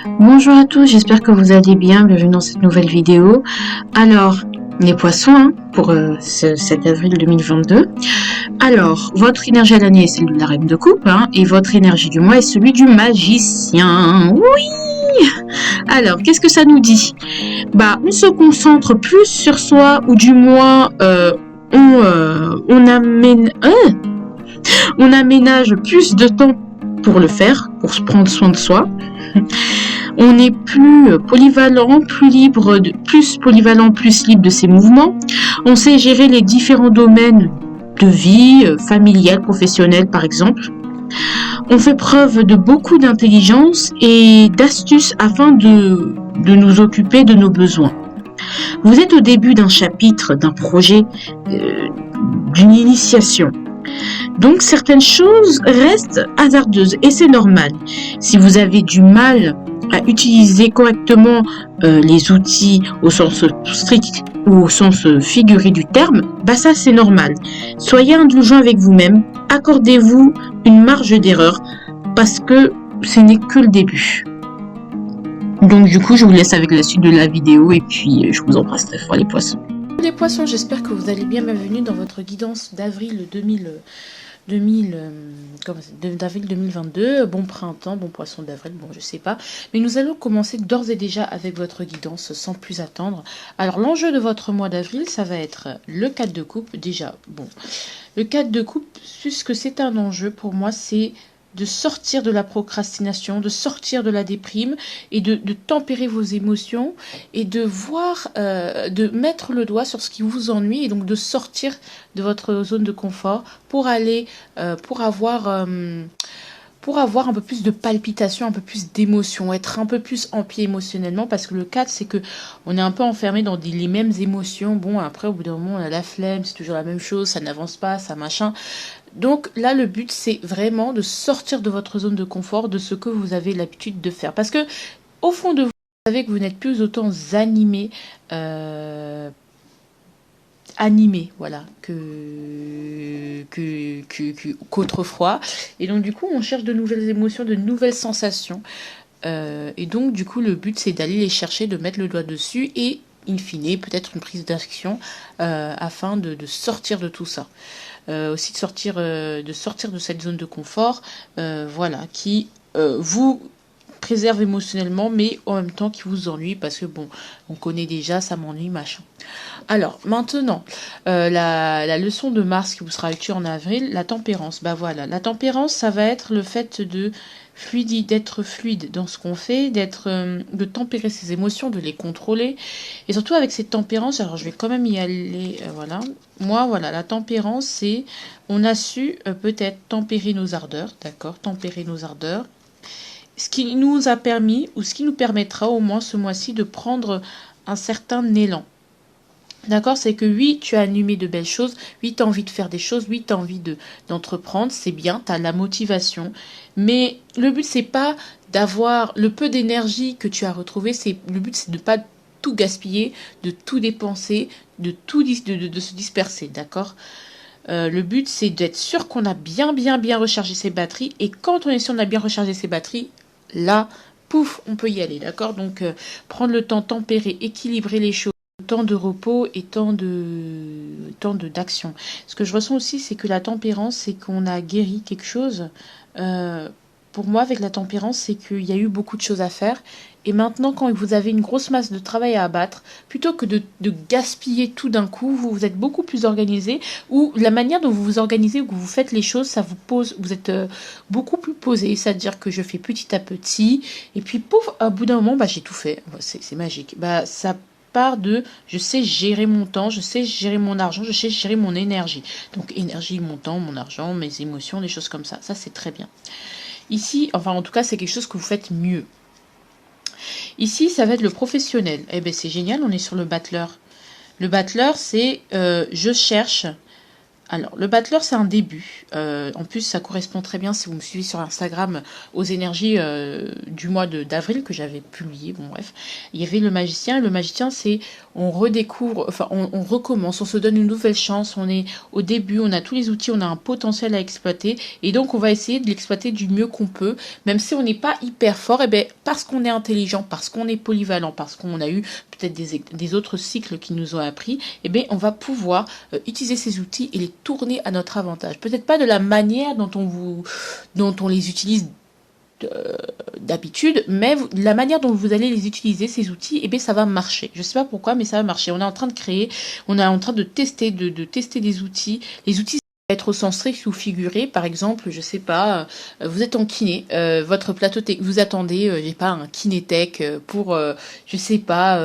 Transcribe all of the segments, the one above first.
Bonjour à tous, j'espère que vous allez bien. Bienvenue dans cette nouvelle vidéo. Alors, les poissons, pour cet avril 2022. Alors, votre énergie à l'année est celle de la reine de coupe, et votre énergie du mois est celui du magicien. Oui! Alors, qu'est-ce que ça nous dit? On se concentre plus sur soi, ou du moins, on aménage plus de temps pour le faire, pour se prendre soin de soi. On est plus polyvalent, plus polyvalent, plus libre de ses mouvements. On sait gérer les différents domaines de vie, familiale, professionnelle par exemple. On fait preuve de beaucoup d'intelligence et d'astuces afin de nous occuper de nos besoins. Vous êtes au début d'un chapitre, d'un projet, d'une initiation. Donc certaines choses restent hasardeuses et c'est normal. Si vous avez du mal à utiliser correctement les outils au sens strict ou au sens figuré du terme, ça c'est normal. Soyez indulgent avec vous-même, accordez-vous une marge d'erreur parce que ce n'est que le début. Donc du coup je vous laisse avec la suite de la vidéo et puis je vous embrasse très fort les poissons. Les poissons, j'espère que vous allez bien. Bienvenue dans votre guidance d'avril 2022. Bon printemps, bon poisson d'avril, bon je sais pas. Mais nous allons commencer d'ores et déjà avec votre guidance sans plus attendre. Alors l'enjeu de votre mois d'avril, ça va être le 4 de coupe. Déjà, bon, le 4 de coupe, puisque c'est un enjeu pour moi, c'est de sortir de la procrastination, de sortir de la déprime et de tempérer vos émotions et de voir, de mettre le doigt sur ce qui vous ennuie et donc de sortir de votre zone de confort pour aller, pour avoir un peu plus de palpitations, un peu plus d'émotions, être un peu plus en pied émotionnellement, parce que le 4, c'est que on est un peu enfermé dans les mêmes émotions. Bon, après, au bout d'un moment, on a la flemme, c'est toujours la même chose, ça n'avance pas, ça machin. Donc là, le but, c'est vraiment de sortir de votre zone de confort, de ce que vous avez l'habitude de faire. Parce que, au fond de vous, vous savez que vous n'êtes plus autant animé, voilà, qu'autrefois. Et donc, du coup, on cherche de nouvelles émotions, de nouvelles sensations. Et donc, du coup, le but, c'est d'aller les chercher, de mettre le doigt dessus et, in fine, peut-être une prise d'action afin de sortir de tout ça. Aussi de sortir de cette zone de confort, voilà, qui vous préserve émotionnellement, mais en même temps qui vous ennuie parce que bon, on connaît déjà, ça m'ennuie, machin. Alors maintenant, la leçon de Mars qui vous sera utile en avril, la tempérance. Voilà, la tempérance, ça va être le fait d'être fluide dans ce qu'on fait, de tempérer ses émotions, de les contrôler, et surtout avec cette tempérance. Alors je vais quand même y aller, voilà. Moi, voilà, la tempérance, c'est on a su peut-être tempérer nos ardeurs, d'accord, tempérer nos ardeurs. Ce qui nous a permis, ou ce qui nous permettra au moins ce mois-ci de prendre un certain élan. D'accord, c'est que oui, tu as animé de belles choses, oui, tu as envie de faire des choses, oui, tu as envie d'entreprendre, c'est bien, tu as la motivation. Mais le but, c'est pas d'avoir le peu d'énergie que tu as retrouvé, le but, c'est de ne pas tout gaspiller, de tout dépenser, de se disperser, d'accord. Le but, c'est d'être sûr qu'on a bien rechargé ses batteries. Et quand on est sûr qu'on a bien rechargé ses batteries, là, pouf, on peut y aller, d'accord. Donc, prendre le temps, tempérer, équilibrer les choses, temps de repos et temps d'action. Ce que je ressens aussi, c'est que la tempérance, c'est qu'on a guéri quelque chose. Pour moi, avec la tempérance, c'est qu'il y a eu beaucoup de choses à faire. Et maintenant, quand vous avez une grosse masse de travail à abattre, plutôt que de gaspiller tout d'un coup, vous êtes beaucoup plus organisé, ou la manière dont vous vous organisez, ou que vous faites les choses, ça vous pose, vous êtes beaucoup plus posé, c'est-à-dire que je fais petit à petit, et puis pouf, à bout d'un moment, j'ai tout fait. C'est magique. Ça part de je sais gérer mon temps, je sais gérer mon argent, je sais gérer mon énergie. Donc énergie, mon temps, mon argent, mes émotions, des choses comme ça. Ça, c'est très bien. Ici, enfin en tout cas, c'est quelque chose que vous faites mieux. Ici, ça va être le professionnel. Eh bien, c'est génial, on est sur le battleur. Le battleur, c'est je cherche Alors, le battleur, c'est un début. En plus, ça correspond très bien, si vous me suivez sur Instagram, aux énergies du mois d'avril que j'avais publié. Bon, bref. Il y avait le magicien. Le magicien, c'est on redécouvre, enfin, on recommence, on se donne une nouvelle chance. On est au début, on a tous les outils, on a un potentiel à exploiter. Et donc, on va essayer de l'exploiter du mieux qu'on peut, même si on n'est pas hyper fort. Et bien, parce qu'on est intelligent, parce qu'on est polyvalent, parce qu'on a eu peut-être des autres cycles qui nous ont appris, et bien, on va pouvoir utiliser ces outils et les tourner à notre avantage. Peut-être pas de la manière dont on les utilise d'habitude, mais la manière dont vous allez les utiliser, ces outils, eh bien, ça va marcher. Je sais pas pourquoi, mais ça va marcher. On est en train de créer, on est en train de tester, de tester des outils. Les outils, être au sens strict ou figuré, par exemple, je sais pas, vous êtes en kiné, votre plateau vous attendez, j'ai pas un kinétech pour, je sais pas,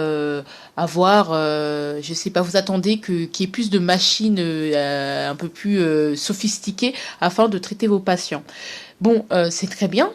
avoir, je sais pas, vous attendez qu'il y ait plus de machines un peu plus sophistiquées afin de traiter vos patients. Bon, c'est très bien.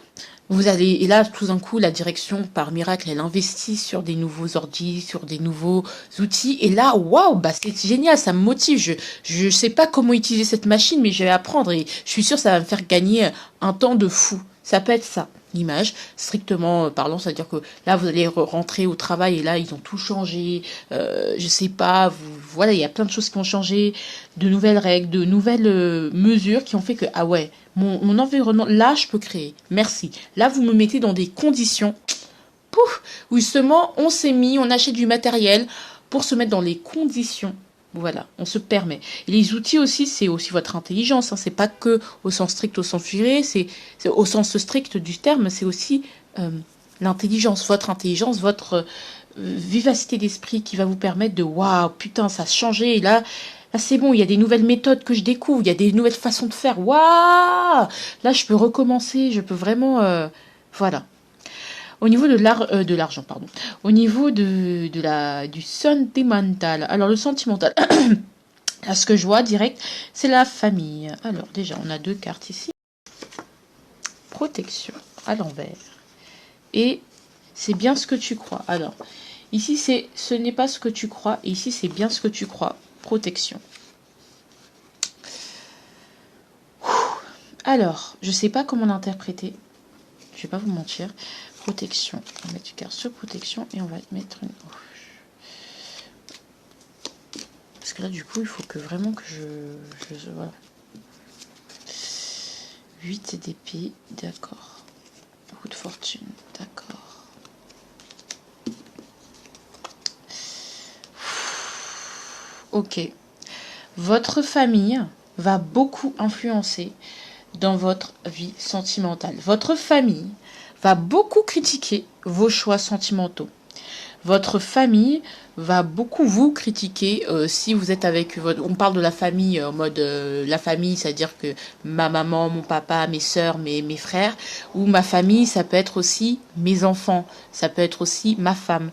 Vous allez, et là, tout d'un coup, la direction, par miracle, elle investit sur des nouveaux ordis, sur des nouveaux outils. Et là, waouh, bah, c'est génial, ça me motive. Je sais pas comment utiliser cette machine, mais je vais apprendre et je suis sûre que ça va me faire gagner un temps de fou. Ça peut être ça, l'image, strictement parlant, c'est-à-dire que là, vous allez rentrer au travail et là, ils ont tout changé. Je sais pas, voilà, il y a plein de choses qui ont changé, de nouvelles règles, de nouvelles mesures qui ont fait que, ah ouais, mon environnement, là, je peux créer. Merci. Là, vous me mettez dans des conditions, pouf, où justement, on s'est mis, on achète du matériel pour se mettre dans les conditions. Voilà, on se permet. Et les outils aussi, c'est aussi votre intelligence. Hein, c'est pas que au sens strict, au sens figuré, c'est au sens strict du terme, c'est aussi l'intelligence, votre vivacité d'esprit qui va vous permettre de waouh, putain, ça a changé. Et là, c'est bon, il y a des nouvelles méthodes que je découvre, il y a des nouvelles façons de faire. Waouh, là, je peux recommencer, je peux vraiment, voilà. Au niveau de l'argent, pardon. Au niveau du sentimental. Alors, le sentimental, là, ce que je vois direct, c'est la famille. Alors, déjà, on a 2 cartes ici. Protection, à l'envers. Et c'est bien ce que tu crois. Alors, ici, ce n'est pas ce que tu crois. Et ici, c'est bien ce que tu crois. Protection. Alors, je ne sais pas comment l'interpréter. Je ne vais pas vous mentir. Protection. On va mettre une carte sur protection et on va mettre une rouge. Parce que là, du coup, il faut que vraiment que voilà. 8 d'épée, d'accord. Roue de fortune, d'accord. Ok. Votre famille va beaucoup influencer dans votre vie sentimentale. Votre famille va beaucoup critiquer vos choix sentimentaux. Votre famille va beaucoup vous critiquer si vous êtes avec votre... On parle de la famille en mode la famille, c'est-à-dire que ma maman, mon papa, mes sœurs, mes frères, ou ma famille, ça peut être aussi mes enfants, ça peut être aussi ma femme,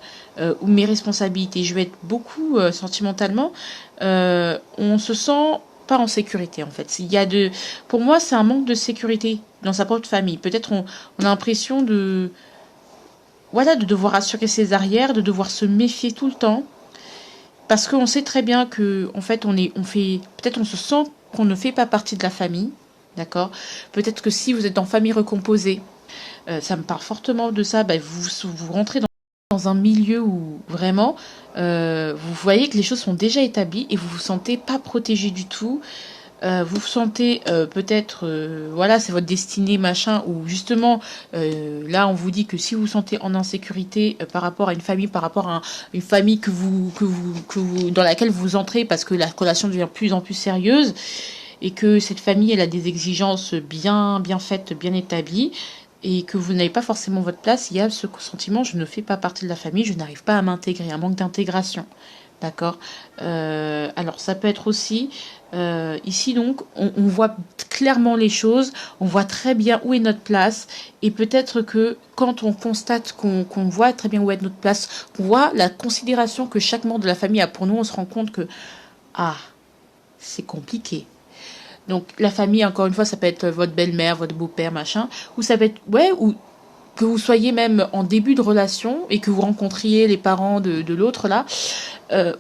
ou mes responsabilités. Je vais être beaucoup sentimentalement, on se sent pas en sécurité en fait. Pour moi, c'est un manque de sécurité dans sa propre famille. Peut-être on a l'impression de devoir assurer ses arrières, de devoir se méfier tout le temps, parce qu'on sait très bien que en fait peut-être on se sent qu'on ne fait pas partie de la famille, d'accord. Peut-être que si vous êtes en famille recomposée, ça me parle fortement de ça. Vous rentrez dans un milieu où vraiment vous voyez que les choses sont déjà établies et vous vous sentez pas protégé du tout. Vous vous sentez peut-être, c'est votre destinée, machin, ou justement, là, on vous dit que si vous vous sentez en insécurité par rapport à une famille, par rapport à une famille dans laquelle vous entrez, parce que la relation devient de plus en plus sérieuse, et que cette famille, elle a des exigences bien faites, bien établies, et que vous n'avez pas forcément votre place, il y a ce sentiment, je ne fais pas partie de la famille, je n'arrive pas à m'intégrer, un manque d'intégration. D'accord. Alors ça peut être aussi ici donc on voit clairement les choses, on voit très bien où est notre place et peut-être que quand on constate qu'on voit très bien où est notre place, qu'on voit la considération que chaque membre de la famille a pour nous, on se rend compte que c'est compliqué. Donc la famille, encore une fois, ça peut être votre belle-mère, votre beau-père, machin, ou ça peut être ou que vous soyez même en début de relation et que vous rencontriez les parents de l'autre là,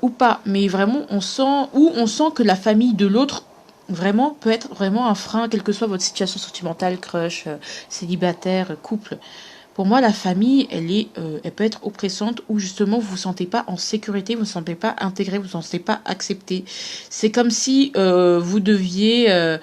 ou pas. Mais vraiment, on sent que la famille de l'autre vraiment peut être vraiment un frein, quelle que soit votre situation sentimentale, crush, célibataire, couple. Pour moi, la famille, elle peut être oppressante ou justement vous vous sentez pas en sécurité, vous vous sentez pas intégré, vous vous sentez pas accepté. C'est comme si vous deviez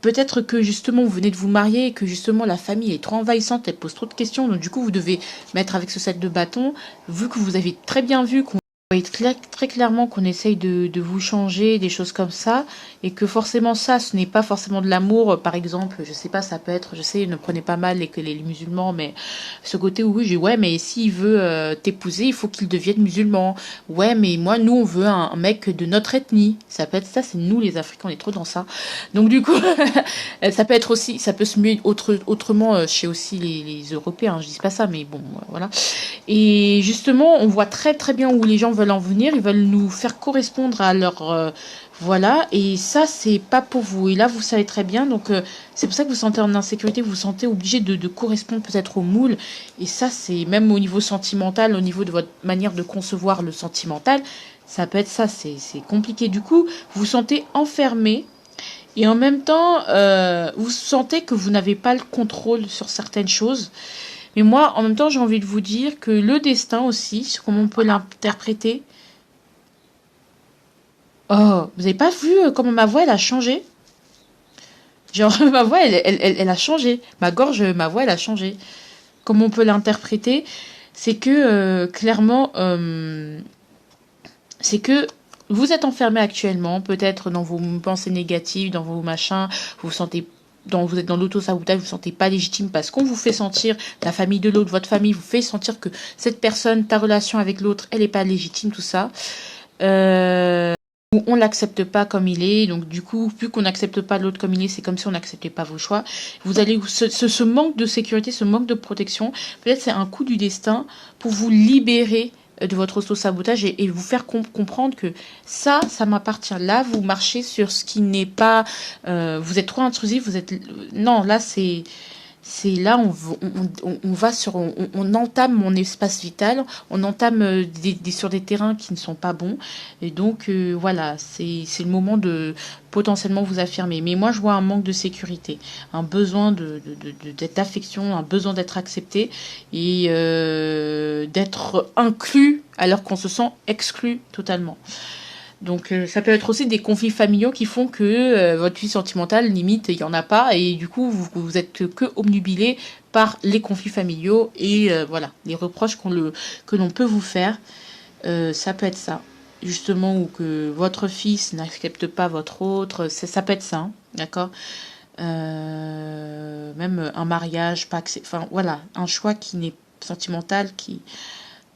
peut-être que justement vous venez de vous marier et que justement la famille est trop envahissante, elle pose trop de questions, donc du coup vous devez mettre avec ce set de bâtons, vu que vous avez très bien vu qu'on voyez très clairement qu'on essaye de vous changer, des choses comme ça, et que forcément ça, ce n'est pas forcément de l'amour, par exemple, je sais pas, ça peut être, je sais, ne prenez pas mal les musulmans, mais ce côté où oui, j'ai ouais, mais s'il veut t'épouser, il faut qu'il devienne musulman. Ouais, mais moi, nous, on veut un mec de notre ethnie. Ça peut être ça, c'est nous les Africains, on est trop dans ça. Donc du coup, ça peut être aussi, ça peut se muer autrement chez aussi les Européens, je dis pas ça, mais bon, voilà. Et justement, on voit très très bien où les gens veulent en venir, ils veulent nous faire correspondre à leur voilà, et ça c'est pas pour vous. Et là, vous savez très bien, donc c'est pour ça que vous sentez en insécurité, vous vous sentez obligé de correspondre peut-être au moule. Et ça, c'est même au niveau sentimental, au niveau de votre manière de concevoir le sentimental, ça peut être ça, c'est compliqué. Du coup, vous vous sentez enfermé. Et en même temps, vous sentez que vous n'avez pas le contrôle sur certaines choses. Mais moi, en même temps, j'ai envie de vous dire que le destin aussi, comment on peut l'interpréter. Oh, vous avez pas vu comment ma voix, elle a changé? Genre, ma voix, elle a changé. Ma gorge, ma voix, elle a changé. Comment on peut l'interpréter? C'est que, clairement, c'est que vous êtes enfermé actuellement, peut-être dans vos pensées négatives, dans vos machins, vous vous sentez vous êtes dans l'auto-sabotage, vous ne vous sentez pas légitime parce qu'on vous fait sentir, la famille de l'autre, votre famille vous fait sentir que cette personne, ta relation avec l'autre, elle n'est pas légitime, tout ça. On l'accepte pas comme il est, donc du coup, vu qu'on n'accepte pas l'autre comme il est, c'est comme si on n'acceptait pas vos choix. Vous allez ce manque de sécurité, ce manque de protection, peut-être c'est un coup du destin pour vous libérer de votre auto-sabotage et vous faire comprendre que ça m'appartient. Là, vous marchez sur ce qui n'est pas... vous êtes trop intrusif, vous êtes... Non, là, c'est là on va sur on entame mon espace vital, on entame sur des terrains qui ne sont pas bons et donc voilà, c'est le moment de potentiellement vous affirmer. Mais moi je vois un manque de sécurité, un besoin d'affection, un besoin d'être accepté et d'être inclus alors qu'on se sent exclu totalement. Donc ça peut être aussi des conflits familiaux qui font que votre vie sentimentale, limite, il n'y en a pas. Et du coup, vous êtes que obnubilé par les conflits familiaux et voilà, les reproches que l'on peut vous faire. Ça peut être ça. Justement, ou que votre fils n'accepte pas votre autre. Ça peut être ça, hein, d'accord. Même un mariage, pas enfin voilà, un choix qui n'est sentimental, qui...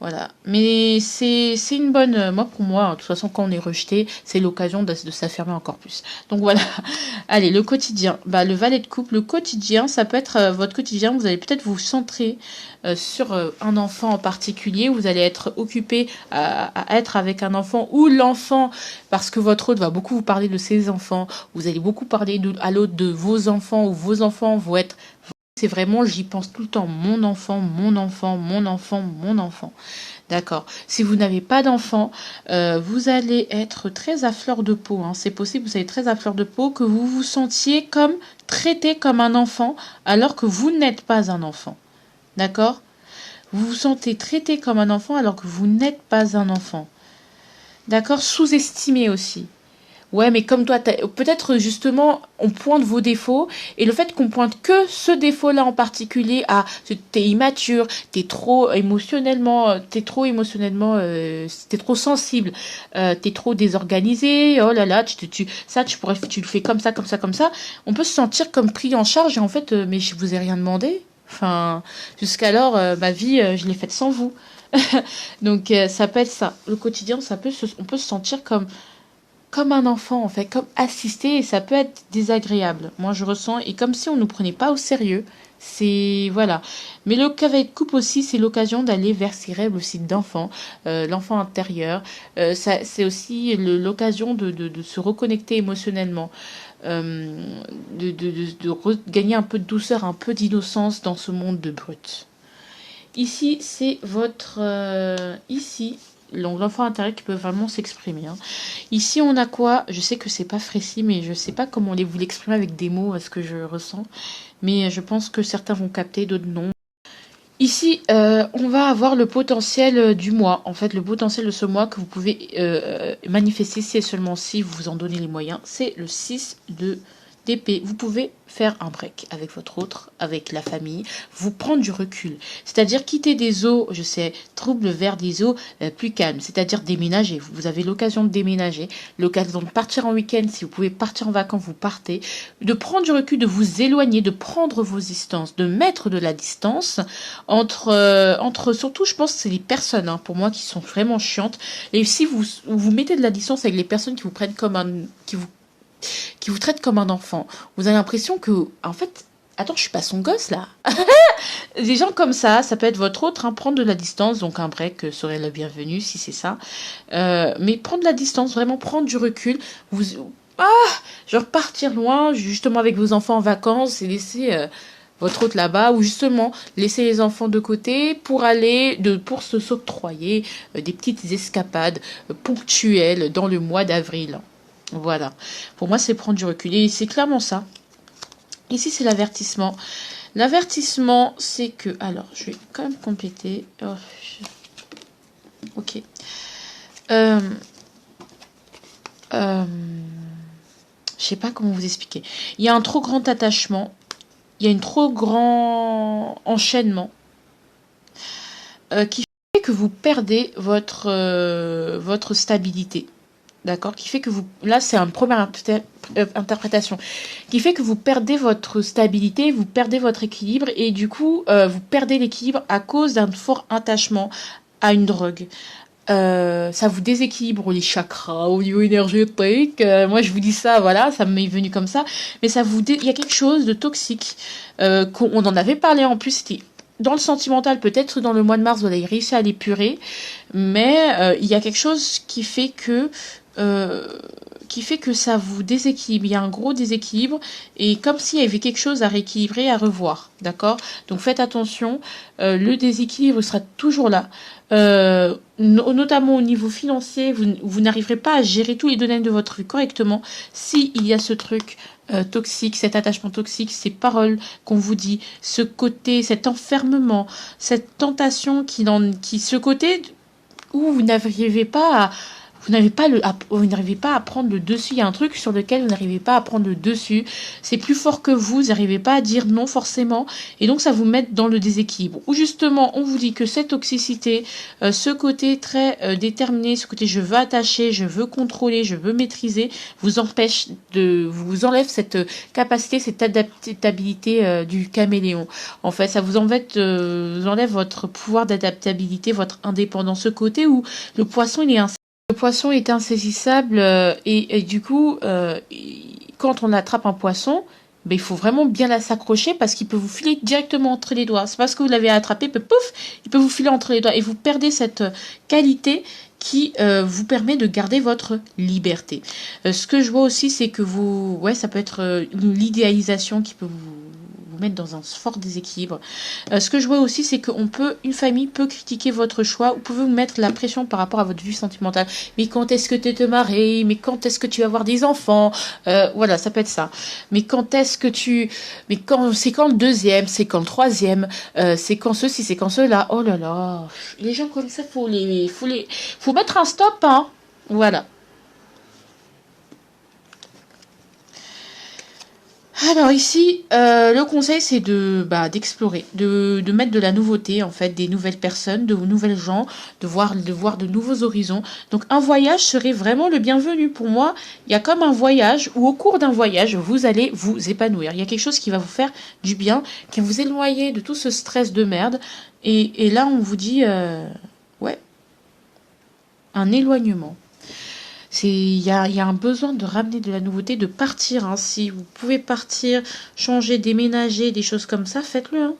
Voilà. Mais c'est une bonne... Moi, pour moi, de toute façon, quand on est rejeté, c'est l'occasion de s'affirmer encore plus. Donc voilà. Allez, le quotidien. Bah, le valet de coupe, le quotidien, ça peut être votre quotidien. Vous allez peut-être vous centrer sur un enfant en particulier. Vous allez être occupé à être avec un enfant ou l'enfant, parce que votre hôte va beaucoup vous parler de ses enfants. Vous allez beaucoup parler à l'autre de vos enfants ou vos enfants vont être... C'est vraiment, j'y pense tout le temps, mon enfant, mon enfant, mon enfant, mon enfant. D'accord. Si vous n'avez pas d'enfant, vous allez être très à fleur de peau. Hein. C'est possible, vous allez être très à fleur de peau, que vous vous sentiez comme traité comme un enfant, alors que vous n'êtes pas un enfant. D'accord. Vous vous sentez traité comme un enfant, alors que vous n'êtes pas un enfant. D'accord. Sous-estimé aussi. Ouais, mais comme toi, peut-être justement, on pointe vos défauts, et le fait qu'on pointe que ce défaut-là en particulier, t'es immature, t'es trop émotionnellement, t'es trop sensible, t'es trop désorganisé, oh là là, tu le fais comme ça, comme ça, comme ça. On peut se sentir comme pris en charge, et en fait, mais je vous ai rien demandé. Enfin, jusqu'alors, ma vie, je l'ai faite sans vous. Donc, ça peut être ça. Le quotidien, on peut se sentir comme un enfant en fait, comme assisté et ça peut être désagréable. Moi je ressens et comme si on nous prenait pas au sérieux. C'est voilà. Mais le cavalier de coupe aussi, c'est l'occasion d'aller vers ses rêves aussi d'enfant, l'enfant intérieur. C'est aussi l'occasion de se reconnecter émotionnellement, de regagner un peu de douceur, un peu d'innocence dans ce monde de brut. Ici, c'est votre ici. l'enfant intérieur qui peut vraiment s'exprimer. Hein. Ici, on a quoi? Je sais que c'est pas précis, mais je sais pas comment vous l'exprimer avec des mots, ce que je ressens. Mais je pense que certains vont capter, d'autres non. Ici, on va avoir le potentiel du mois. En fait, le potentiel de ce mois que vous pouvez manifester si et seulement si vous vous en donnez les moyens. C'est le 6 d'épée. Vous pouvez faire un break avec votre autre, avec la famille, vous prendre du recul. C'est-à-dire quitter des eaux, je sais, troubles vers des eaux plus calmes. C'est-à-dire déménager. Vous avez l'occasion de déménager, l'occasion de partir en week-end. Si vous pouvez partir en vacances, vous partez. De prendre du recul, de vous éloigner, de prendre vos distances, de mettre de la distance entre surtout, je pense que c'est les personnes, hein, pour moi, qui sont vraiment chiantes. Et si vous mettez de la distance avec les personnes qui vous prennent comme qui vous traite comme un enfant. Vous avez l'impression que, en fait, attends, je suis pas son gosse là. Des gens comme ça peut être votre autre, hein, prendre de la distance, donc un break serait la bienvenue si c'est ça. Mais prendre de la distance, vraiment prendre du recul, genre partir loin, justement avec vos enfants en vacances et laisser votre autre là-bas, ou justement laisser les enfants de côté pour se s'octroyer des petites escapades ponctuelles dans le mois d'avril. Voilà. Pour moi, c'est prendre du recul. Et c'est clairement ça. Ici, c'est l'avertissement. L'avertissement, c'est que... Alors, je vais quand même compléter. Ok. Je sais pas comment vous expliquer. Il y a un trop grand attachement. Il y a un trop grand enchaînement qui fait que vous perdez votre stabilité. D'accord, qui fait que vous... Là, c'est une première interprétation. Qui fait que vous perdez votre stabilité, vous perdez votre équilibre, et du coup, vous perdez l'équilibre à cause d'un fort attachement à une drogue. Ça vous déséquilibre les chakras au niveau énergétique. Moi, je vous dis ça, voilà, ça m'est venu comme ça. Mais il y a quelque chose de toxique. On en avait parlé en plus, c'était... Dans le sentimental, peut-être dans le mois de mars, vous allez réussir à l'épurer, mais il y a quelque chose qui fait que ça vous déséquilibre. Il y a un gros déséquilibre et comme s'il y avait quelque chose à rééquilibrer, à revoir. D'accord? Donc faites attention, le déséquilibre sera toujours là. Notamment au niveau financier, vous n'arriverez pas à gérer tous les domaines de votre vie correctement si il y a ce truc toxique, cet attachement toxique, ces paroles qu'on vous dit, ce côté, cet enfermement, cette tentation ce côté où vous n'arrivez pas à prendre le dessus. Il y a un truc sur lequel vous n'arrivez pas à prendre le dessus. C'est plus fort que vous n'arrivez pas à dire non forcément. Et donc, ça vous met dans le déséquilibre. Ou justement, on vous dit que cette toxicité, ce côté très déterminé, ce côté je veux attacher, je veux contrôler, je veux maîtriser, vous enlève cette capacité, cette adaptabilité du caméléon. En fait, ça vous enlève votre pouvoir d'adaptabilité, votre indépendance. Ce côté où le poisson, le poisson est insaisissable et du coup, quand on attrape un poisson, il faut vraiment bien s'accrocher parce qu'il peut vous filer directement entre les doigts. C'est parce que vous l'avez attrapé, il peut vous filer entre les doigts et vous perdez cette qualité qui vous permet de garder votre liberté. Ce que je vois aussi, c'est que ça peut être l'idéalisation qui peut vous mettre dans un fort déséquilibre. Ce que je vois aussi, c'est une famille peut critiquer votre choix, vous pouvez vous mettre la pression par rapport à votre vie sentimentale. Mais quand est-ce que tu te maries? Mais quand est-ce que tu vas avoir des enfants? Voilà, ça peut être ça. Mais c'est quand le deuxième? C'est quand le troisième? C'est quand ceci? C'est quand cela? Oh là là. Les gens comme ça, faut mettre un stop, hein. Voilà. Alors ici, le conseil c'est d'explorer, de mettre de la nouveauté en fait, des nouvelles personnes, de nouvelles gens, de voir de nouveaux horizons. Donc un voyage serait vraiment le bienvenu pour moi. Il y a comme un voyage où au cours d'un voyage vous allez vous épanouir. Il y a quelque chose qui va vous faire du bien, qui va vous éloigner de tout ce stress de merde. Et là on vous dit un éloignement. Il y a un besoin de ramener de la nouveauté, de partir. Hein. Si vous pouvez partir, changer, déménager, des choses comme ça, faites-le. Hein.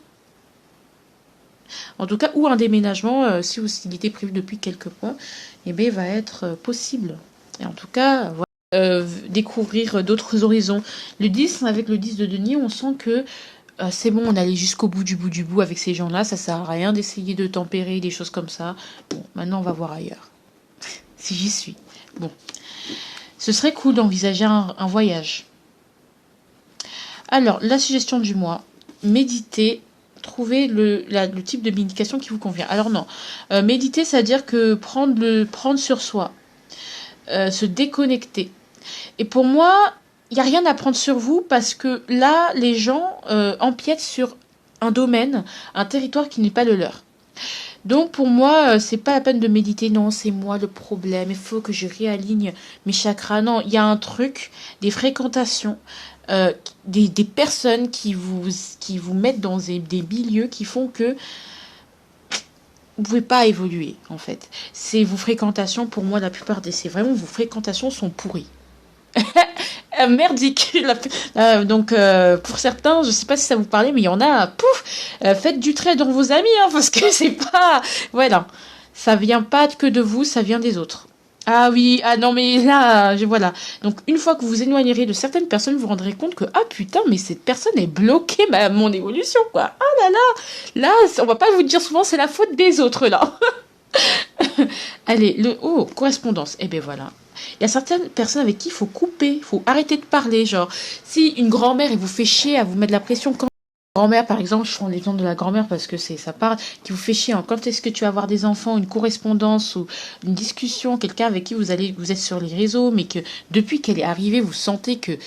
En tout cas, ou un déménagement, si il était prévu depuis quelques mois, va être possible. Et en tout cas, découvrir d'autres horizons. Le 10, avec le 10 de Denis, on sent que c'est bon, on allait jusqu'au bout du bout avec ces gens-là. Ça sert à rien d'essayer de tempérer des choses comme ça. Bon, maintenant, on va voir ailleurs. si j'y suis. Bon, ce serait cool d'envisager un voyage. Alors, la suggestion du mois, méditer, trouver le type de médication qui vous convient. Alors non, méditer, c'est-à-dire que prendre sur soi, se déconnecter. Et pour moi, il n'y a rien à prendre sur vous parce que là, les gens empiètent sur un domaine, un territoire qui n'est pas le leur. Donc pour moi, c'est pas la peine de méditer. Non, c'est moi le problème. Il faut que je réaligne mes chakras. Non, il y a un truc, des fréquentations, des personnes qui vous mettent dans des milieux qui font que vous pouvez pas évoluer en fait. C'est vos fréquentations. Pour moi, la plupart c'est vraiment vos fréquentations sont pourries. Merdique. Donc pour certains, je sais pas si ça vous parlait, mais il y en a, pouf, faites du trait dans vos amis, hein, parce que c'est pas, voilà, ça vient pas que de vous, ça vient des autres. Ah oui, ah non mais là, voilà. Donc une fois que vous éloignerez de certaines personnes, vous vous rendrez compte que ah putain, mais cette personne est bloquée mon évolution quoi. Ah là, on va pas vous dire souvent c'est la faute des autres là. Allez, correspondance. Eh ben voilà. Il y a certaines personnes avec qui il faut couper, il faut arrêter de parler. Genre, si une grand-mère, elle vous fait chier à vous mettre la pression quand... Grand-mère, par exemple, je prends l'exemple de la grand-mère parce que ça parle, qui vous fait chier. Hein. Quand est-ce que tu vas avoir des enfants, une correspondance ou une discussion, quelqu'un avec qui vous êtes sur les réseaux, mais que depuis qu'elle est arrivée, vous sentez que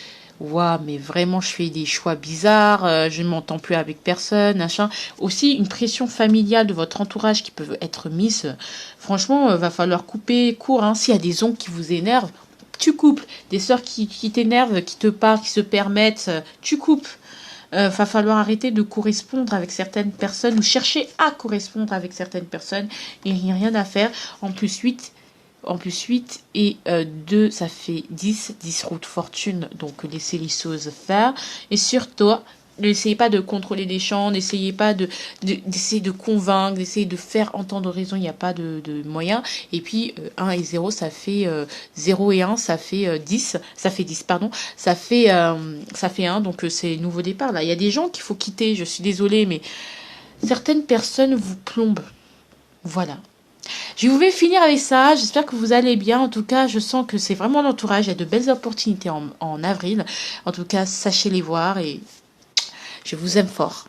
waouh, mais vraiment, je fais des choix bizarres, je ne m'entends plus avec personne, machin. Aussi, une pression familiale de votre entourage qui peut être mise. Franchement, va falloir couper court. Hein. S'il y a des oncles qui vous énervent, tu coupes. Des sœurs qui t'énervent, qui te parlent, qui se permettent, tu coupes. Va falloir arrêter de correspondre avec certaines personnes ou chercher à correspondre avec certaines personnes. Il n'y a rien à faire. En plus, 8 et 2, ça fait 10 routes fortune, donc laissez les choses faire. Et surtout, n'essayez pas de contrôler les champs, n'essayez pas d'essayer de convaincre, d'essayer de faire entendre raison, il n'y a pas de moyen. Et puis 1 et 0, ça fait 0 et 1, ça fait 10, ça fait 10, pardon, ça fait 1, donc c'est nouveau départ. Là, il y a des gens qu'il faut quitter, je suis désolée, mais certaines personnes vous plombent. Voilà. Je vais finir avec ça. J'espère que vous allez bien. En tout cas, je sens que c'est vraiment l'entourage. Il y a de belles opportunités en avril. En tout cas, sachez les voir et je vous aime fort.